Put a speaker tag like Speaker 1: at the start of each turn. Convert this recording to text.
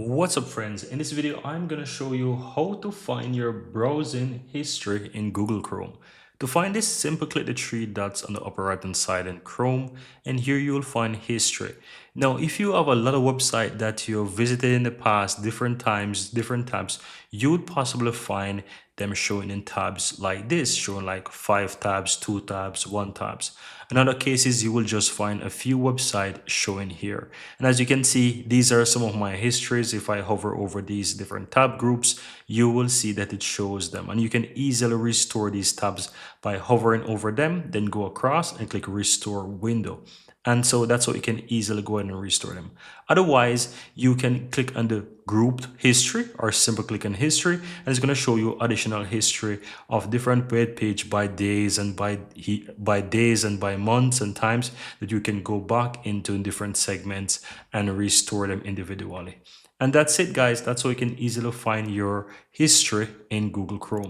Speaker 1: What's up, friends? In this video I'm gonna show you how to find your browsing history in Google Chrome. To find this, simply click the three dots on the upper right hand side in Chrome, and here you will find history. Now if you have a lot of websites that you've visited in the past, different times, different tabs, you would possibly find them showing in tabs like this, showing like 5 tabs, 2 tabs, 1 tabs. In other cases, you will just find a few websites showing here. And as you can see, these are some of my histories. If I hover over these different tab groups, you will see that it shows them. And you can easily restore these tabs by hovering over them, then go across and click restore window. And so that's how you can easily go ahead and restore them. Otherwise, you can click on the grouped history or simply click on history, and it's going to show you additional history of different web page by days and by days and by months and times that you can go back into different segments and restore them individually. And that's it, guys. That's how you can easily find your history in Google Chrome.